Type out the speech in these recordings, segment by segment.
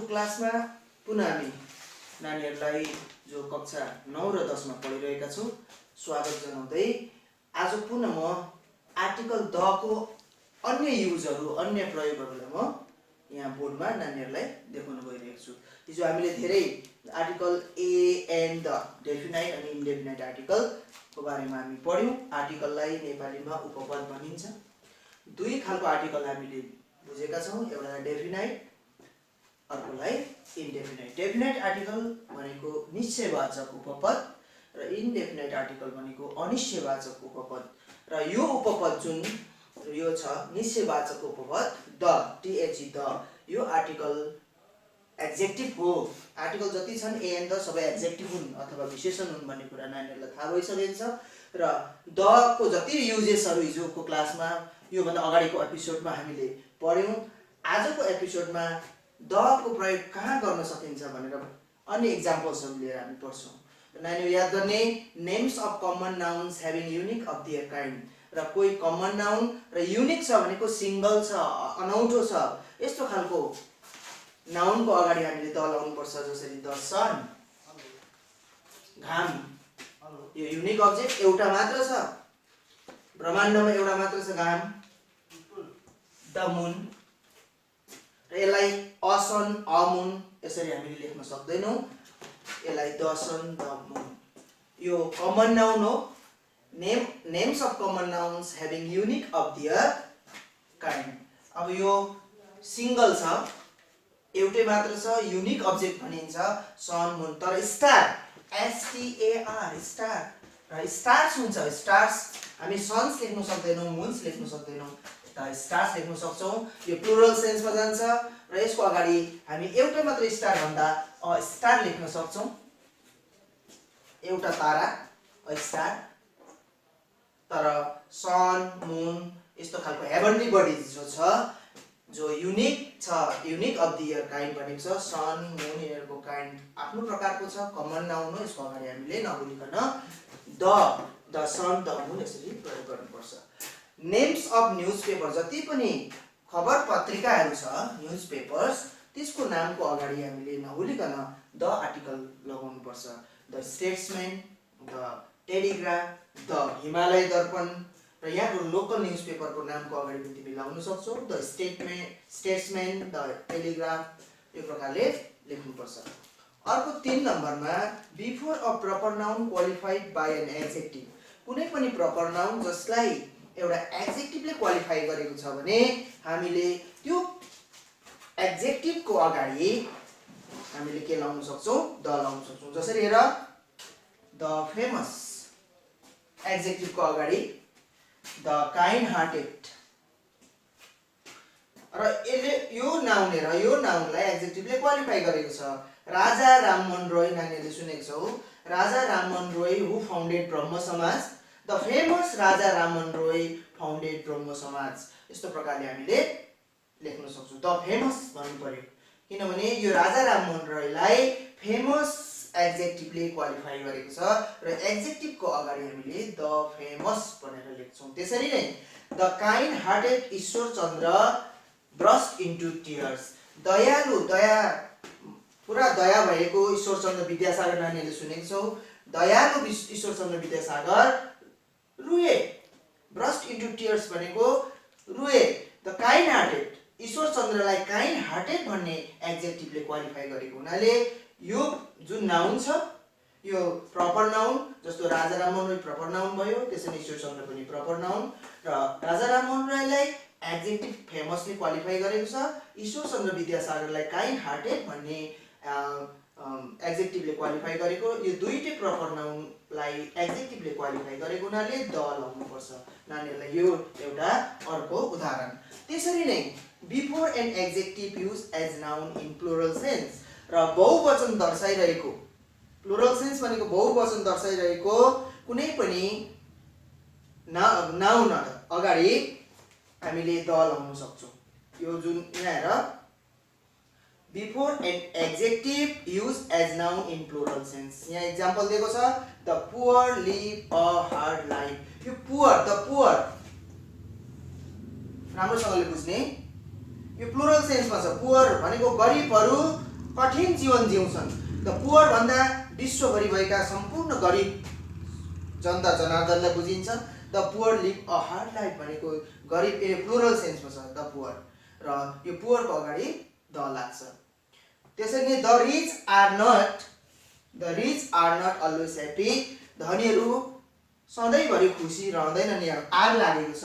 क्लासमा पुनः हामी नानीहरूलाई जो कक्षा 9 र 10 मा पढिरहेका छौं स्वागत जनाउँदै आज पुनः म आर्टिकल द को अन्य युजहरु अन्य प्रयोगहरुलाई म यहाँ बोर्डमा नानीहरूलाई देखाउन गइरहेको छु। हिजो हामीले धेरै article A and the definite अनि इन्डेफिनाइट आर्टिकल को बारेमा हामी पढ्यौं। आर्टिकललाई नेपालीमा उपपद भनिन्छ। दुई खालको आर्टिकल हामीले बुझेका छौं, एउटालाई डेफिनाइट अर्कोलाई इन्डेफिनाइट। डेफिनाइट आर्टिकल भनेको निश्चयवाचक उपपद र इन्डेफिनाइट आर्टिकल भनेको अनिश्चयवाचक उपपद। र यो उपपद जुन यो छ निश्चयवाचक उपपद द THE द यो आर्टिकल एड्जेक्टिभ हो। आर्टिकल जति छन् ए एन्ड द सबै एड्जेक्टिभ हुन् अथवा विशेषण हुन् भन्ने कुरा नानीहरुलाई थाहा भइसकेको छ। र द को जति युजेसहरु हिजोको क्लासमा यो भन्दा अगाडिको एपिसोडमा हामीले पढ्यौं। आजको एपिसोडमा द को प्रयोग कहाँ गर्न सकिन्छ भनेर अन्य एक्जाम्पल्सहरु लिएर हामी पढ्छौं। नानीहरु याद गर्ने names of common nouns having unique of their kind. र कोही कमन नाउन र युनिक छ भनेको सिंगल छ, अनौठो छ, यस्तो खालको नाउनको अगाडि हामीले द लाउनु पर्छ। जसरी द सन, घाम, यो युनिक अब्जेक्ट एउटा मात्र छ, ब्रह्माण्डमा एउटा मात्र छ घाम। द मुन, र यसलाई असन अमुन यसरी हामीले लेख्न सक्दैनौं। यसलाई द सन द मुन यो कमन नाउन हो। Names of common nouns having unique of their kind. अब यो सिंगल छ, एउटै मात्र छ, युनिक अब्जेक्ट भनिन्छ सन मुन। तर स्टार STAR स्टार र स्टार्स हुन्छ। स्टार्स हामी सन्स लेख्न सक्दैनौं, मुन्स लेख्न सक्दैनौं, त स्टार्स लेख्न सक्छौं। यो प्लुरल सेन्समा जान्छ र यसको अगाडि हामी एउटै मात्र स्टार भन्दा अ स्टार लेख्न सक्छौं। एउटा तारा अ स्टार। तर सन मुन यस्तो खालको हेभनली बडीज जो छ जो युनिक छ, unique of the year kind भनेको छ। सन मुन यिनीहरुको काइन्ड आफ्नो प्रकारको छ, कमन नाउन हो। यसको अगाडि हामीले नभुलिकन द सन द मुन यसरी प्रयोग गर्नुपर्छ। नेम्स अफ न्यूजपेपर जति पनि खबर पत्रिकाहरु छ न्यूज पेपर्स त्यसको नामको अगाडि हामीले नभुलिकन द आर्टिकल लगाउनु पर्छ। The Statesman, the Telegraph, the Himalaya Darpan र यहाँको लोकल न्यूज पेपरको नामको अगाडि पनि तिमी लाउन सक्छौ। द स्टेट्सम्यान, द टेलिग्राफ यो प्रकारले लेख्नुपर्छ। अर्को 3 नम्बरमा before a proper noun qualified by an adjective. कुनै पनि प्रपर नाउन जसलाई एउटा एडजेक्टिभले क्वालिफाई गरेको छ भने हामीले त्यो एडजेक्टिभको अगाडि हामीले के लाउन सक्छौं? द लाउन सक्छौं। जसरी हेर द फेमस एडजेक्टिभको अगाडि द काइन्ड हार्टेड। र यसले यो नाउन हेर, यो नाउनलाई एडजेक्टिभले क्वालिफाई गरेको छ। राजा राममोहन रोय नानीहरुले सुनेको छौ। Raja Rammohan Roy who founded Brahmo Samaj. The famous Raja Rammohan Roy founded Brahmo Samaj. यस्तो प्रकारले हामीले लेख्न सक्छौं। द फेमस भन्नु पर्यो किनभने यो राजा राममोहन रोयलाई फेमस एडजेक्टिभले क्वालिफाई गरेको छ र एडजेक्टिभको अगाडि हामीले द फेमस भनेर लेख्छौं। त्यसरी नै the kind hearted Ishwarchandra burst into tears. दयालु, दया पुरा दया भएको ईश्वरचन्द्र विद्यासागर नानीहरुले सुनेको छौ। दयालु ईश्वरचन्द्र विद्यासागर रुए। ब्रस्ट इन्टु टियर्स भनेको रुए। द काइन्ड हार्टेड ईश्वरचन्द्रलाई काइन्ड हार्टेड भन्ने एडजेक्टिभले क्वालिफाई गरेको हुनाले यो जुन नाउन छ यो प्रपर नाउन। जस्तो राजा राममोहन रोय प्रपर नाउन भयो, त्यसैले ईश्वरचन्द्र पनि प्रपर नाउन। र राजा राममोहन रोयलाई एडजेक्टिभ फेमसले क्वालिफाई गरेको छ। ईश्वरचन्द्र विद्यासागरलाई काइन्ड हार्टेड भन्ने एडजेक्टिभले क्वालिफाई गरेको। यो दुईटै प्रपर नाउनलाई एडजेक्टिभले क्वालिफाई गरेको हुनाले द लाउनु पर्छ। नानीहरुलाई यो एउटा अर्को उदाहरण। त्यसरी नै before an adjective use as noun in plural sense. र बहुवचन दर्शाइरहेको, प्लुरल सेन्स भनेको बहुवचन दर्शाइरहेको कुनै पनि नाउन अगाडि हामीले द लाउन सक्छौं। यो जुन यहाँ हेर before an adjective use as noun in plural sense. यहाँ एक्जाम्पल दिएको छ the poor live a hard life. यो पुअर, द पुअर राम्रोसँगले बुझ्ने, यो प्लुरल सेन्समा छ। पुअर भनेको गरिबहरु कठिन जीवन जिउँछन्। द पुअर भन्दा विश्वभरि भएका सम्पूर्ण गरिब जनता जनार्दनलाई बुझिन्छ। The poor live a hard life भनेको गरिब प्लुरल सेन्समा छ द पुअर, र यो पुअरको अगाडि द लाग्छ। त्यसरी नै the rich are not always happy. धनीहरू सधैँभरि खुसी रहँदैनन्। यहाँ आर लागेको छ,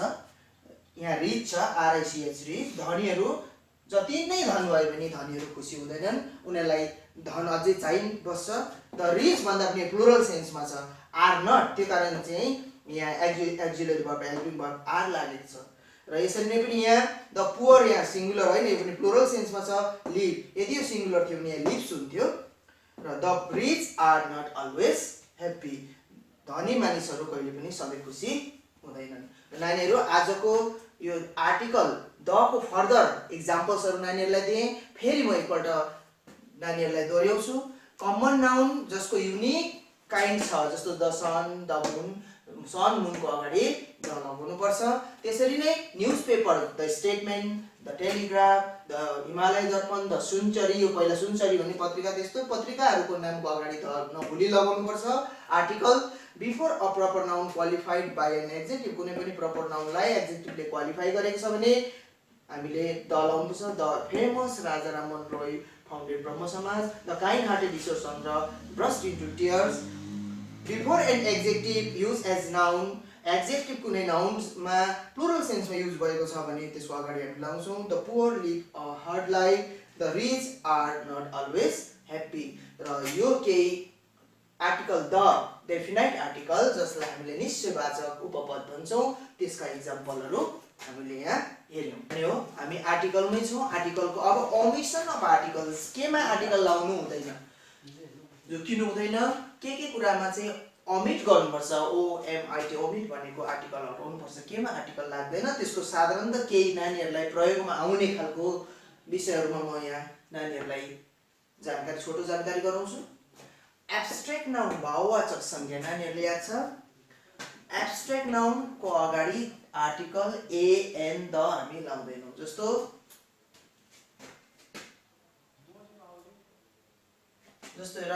यहाँ रिच छ, आरआइसिएच रिच। धनीहरू जति नै धन भए पनि धनीहरू खुसी हुँदैनन्, उनीहरूलाई धन अझै चाहिबस्छ। द रिच भन्दा पनि प्लुरल सेन्समा छ, आर नट, त्यो कारण चाहिँ यहाँ auxiliary verb helping verb are लागेको छ। र यसरी नै पनि यहाँ द पुअर यहाँ सिङ्गुलर होइन, यो पनि प्लुरल सेन्समा छ, लिभ। यदि यो सिङ्गुलर थियो भने यहाँ लिभ्स हुन्थ्यो। र the rich are not always happy. धनी मानिसहरू कहिले पनि सधैँ खुसी हुँदैनन्। नानीहरू आजको यो आर्टिकल द को फर्दर इक्जाम्पल्सहरू नानीहरूलाई दिएँ। फेरि म एकपल्ट नानीहरूलाई दोहोऱ्याउँछु। कमन नाउन जसको युनिक काइन्ड छ, जस्तो द सन, द मुन, सन मुनको अगाडि द लगाउनुपर्छ। त्यसरी नै news paper the statement, the Telegraph, the Himalaya Darpan, the Sunchari, यो पहिला सुनचरी भन्ने पत्रिका, त्यस्तो पत्रिकाहरूको नामको अगाडि द नभुली लगाउनुपर्छ। Article before a proper noun qualified by an adjective, कुनै पनि प्रपर नाउनलाई एड्जेक्टिभले क्वालिफाई गरेको छ भने हामीले द लाउनुपर्छ। The famous Raja Rammohan Roy founded Brahmo Samaj, the kind hearted Ishwar Chandra burst into tears. Before an adjective use as noun, adjective कुनै नाउनमा प्लुरल सेन्समा युज भएको छ भने त्यसको अगाडि हामी लाउँछौँ the poor live a hard life, the rich are not always happy. र यो केही आर्टिकल द डेफिनाइट आर्टिकल जसलाई हामीले निश्चयवाचक उपपद भन्छौँ, त्यसका इक्जाम्पलहरू हामीले यहाँ हेर्यौँ। हो हामी आर्टिकलमै छौँ। आर्टिकलको अब ओमिसन अफ आर्टिकल्स, केमा आर्टिकल लाउनु हुँदैन, जोकिनु हुँदैन, के कुरामा चाहिँ ओमिट गर्नुपर्छ, ओएमआइटी ओमिट भनेको आर्टिकल हटाउनुपर्छ, केमा आर्टिकल लाग्दैन, त्यसको साधारणतः केही नानीहरूलाई प्रयोगमा आउने खालको विषयहरूमा म यहाँ नानीहरूलाई छोटो जानकारी गराउँछु। एब्स्ट्र्याक्ट नाउन भाववाचक संज्ञा नानीहरूले याद छ। एब्स्ट्र्याक्ट नाउनको अगाडि आर्टिकल ए एन द हामी लाउँदैनौँ। जस्तो हेर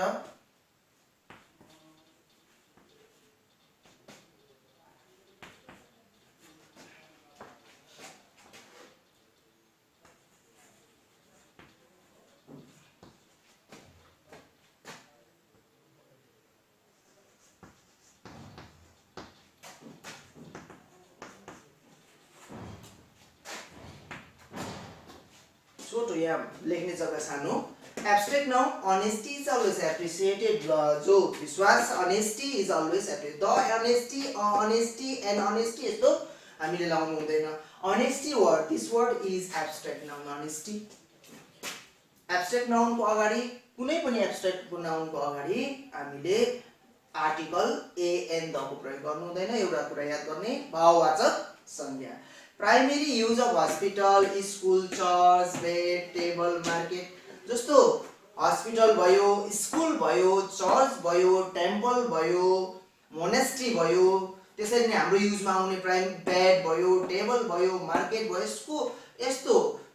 छोटो यहाँ लेख्ने जग्गा सानो। Abstract noun honesty is always appreciated, जो विश्वास honesty is always appreciated, the honesty honesty and honesty यस्तो हामीले लाउनु हुँदैन। Honesty word, this word is abstract noun. Honesty abstract नाउनको अगाडि कुनै पनि एब्स्ट्रैक्ट नाउनको अगाडि हामीले आर्टिकल ए एन द को प्रयोग गर्नु हुँदैन। एउटा कुरा याद गर्ने, भाववाचक संज्ञा। Primary use of hospital, school, church, bed, table, market, जस्तो हस्पिटल भयो, स्कुल भयो, चर्च भयो, टेम्पल भयो, मोनेस्ट्री भयो, त्यसरी नै हाम्रो युजमा आउने बेड भयो, टेबल भयो, मार्केट भयो,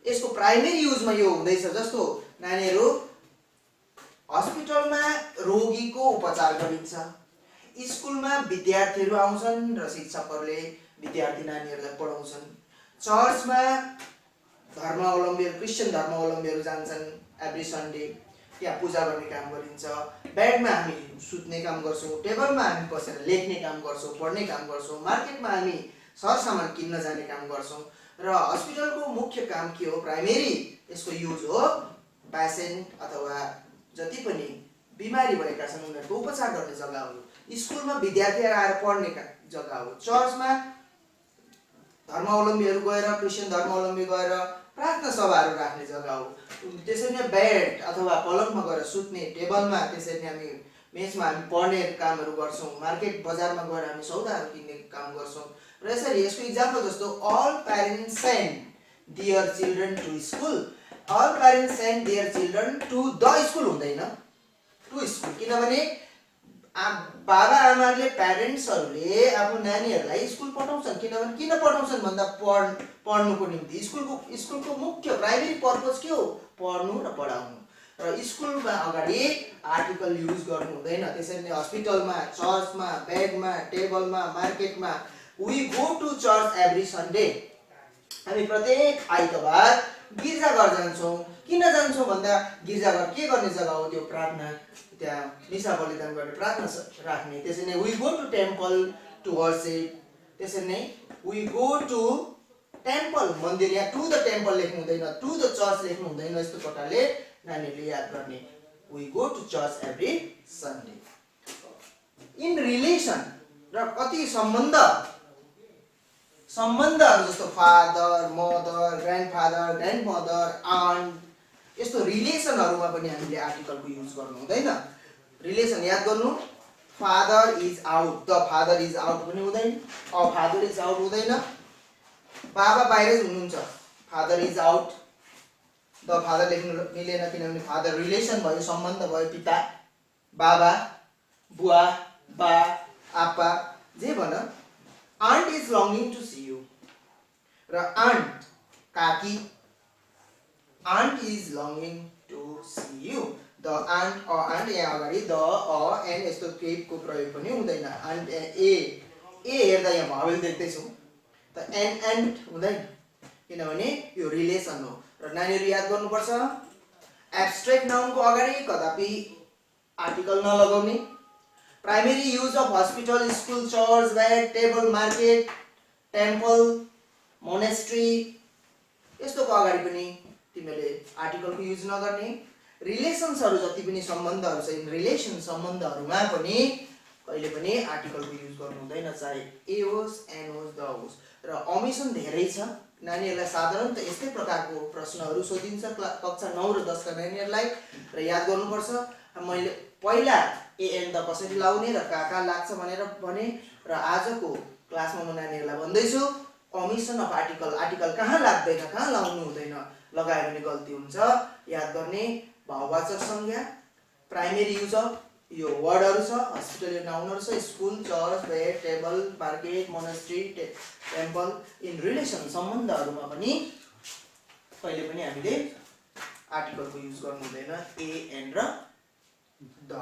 यसको प्राइमेरी युजमा यो हुँदैछ। जस्तो नानीहरू हस्पिटलमा रोगीको उपचार गरिन्छ, स्कुलमा विद्यार्थीहरू आउँछन् र शिक्षकहरूले विद्यार्थी नानीहरूलाई पढाउँछन्, चर्चमा धर्मावलम्बीहरू क्रिस्चियन धर्मावलम्बीहरू जान्छन् एभ्री सन्डे, त्यहाँ पूजा गर्ने काम गरिन्छ। बेडमा हामी सुत्ने काम गर्छौँ, टेबलमा हामी बसेर लेख्ने काम गर्छौँ, पढ्ने काम गर्छौँ, मार्केटमा हामी सरसामान किन्न जाने काम गर्छौँ। र हस्पिटलको मुख्य काम के हो, प्राइमेरी यसको युज हो पेसेन्ट अथवा जति पनि बिमारी भएका छन् उनीहरूको उपचार गर्ने जग्गा हो। स्कुलमा विद्यार्थीहरू आएर पढ्ने जग्गा हो। चर्चमा धर्मावलम्बीहरू गएर, क्रिस्चियन धर्मावलम्बी गएर प्रार्थना सभाहरू राख्ने जग्गा हो। त्यसरी नै बेड अथवा पलङमा गएर सुत्ने, टेबलमा त्यसरी नै हामी मेचमा हामी पढ्ने कामहरू गर्छौँ, मार्केट बजारमा गएर हामी सौदाहरू किन्ने काम गर्छौँ। र यसरी यसको इक्जाम्पल जस्तो all parents send their children to school, all parents send their children to the school हुँदैन, टु स्कुल, किनभने बाबा आमाले प्यारेन्ट्सहरूले आफ्नो नानीहरूलाई स्कुल पठाउँछन्। किनभने किन पठाउँछन् भन्दा पढ्नुको निम्ति। स्कुलको मुख्य प्राइमेरी पर्पज के हो, पढ्नु र पढाउनु। र स्कुलमा अगाडि आर्टिकल युज गर्नु हुँदैन। त्यसरी नै हस्पिटलमा, चर्चमा, ब्यागमा, टेबलमा, मार्केटमा, we go to church every Sunday. हामी प्रत्येक आइतबार गिर्जाघर जान्छौँ। किन जान्छौँ भन्दा गिर्जाघर के गर्ने जग्गा हो? त्यो प्रार्थना, त्यहाँ मिसा बलिदान गर्ने, प्रार्थना राख्ने। त्यसरी नै we go to temple to worship. त्यसरी नै वी गो टु टेम्पल, मन्दिर, यहाँ टु द टेम्पल लेख्नु हुँदैन, टु द चर्च लेख्नु हुँदैन। यस्तो प्रकारले नानीहरूले याद गर्ने। We go to church every Sunday. In relation, र कति सम्बन्धहरू जस्तो father, mother, grandfather, grandmother, aunt, यस्तो रिलेसनहरूमा पनि हामीले आर्टिकलको युज गर्नु हुँदैन। रिलेसन याद गर्नु, father is out, the father is out पनि हुँदैन, अ फादर इज आउट हुँदैन। बाबा बाहिरै हुनुहुन्छ, father is out, the father लेख्नु मिलेन, किनभने फादर रिलेसन भयो, सम्बन्ध भयो, पिता, बाबा, बुवा, बा, आप्पा, जे भन। Aunt is longing to see you, र आन्ट काकी, aunt is longing to see you. The aunt, a aunt, यहाँ अगाडि द, अ, एन्ड यस्तो केहीको प्रयोग पनि हुँदैन। आन्ट, ए हेर्दा यहाँ भावेल देख्दैछौँ, त एन्ड हुँदैन, किनभने यो रिलेसन हो। र नानीहरू याद गर्नुपर्छ, एब्स्ट्रेक्ट नाउनको अगाडि कदापि आर्टिकल नलगाउने। Primary use of hospital, school, church, bag, table, market, temple, monastery, यस्तोको अगाडि पनि तिमीले आर्टिकलको युज नगर्ने। रिलेसन्सहरू जति पनि सम्बन्धहरू छ, इन रिलेसन, सम्बन्धहरूमा पनि कहिले पनि आर्टिकलको युज गर्नु हुँदैन, चाहे ए होस्, एन होस्, द होस्। र ओमिसन धेरै छ। नानीहरूलाई साधारणतः यस्तै प्रकारको प्रश्नहरू सोधिन्छ कक्षा 9 र 10 का नानीहरूलाई, र याद गर्नुपर्छ। मैले पहिला एएन द कसरी लाउने र कहाँ लाग्छ भनेर भने, र आजको क्लासमा म नानीहरूलाई भन्दैछु ओमिसन अफ आर्टिकल, आर्टिकल कहाँ लाग्दैन, कहाँ लाउनु हुँदैन, लगायो भने गल्ती हुन्छ। याद गर्ने भाववाचक संज्ञा, प्राइमेरी युज अफ यो वर्डहरू छ, हस्पिटल यो नाउनहरू छ, school, church, bed, table, market, monastery, temple. In relation, सम्बन्धहरूमा पनि कहिले पनि हामीले आर्टिकलको युज गर्नु हुँदैन, ए, एन र द।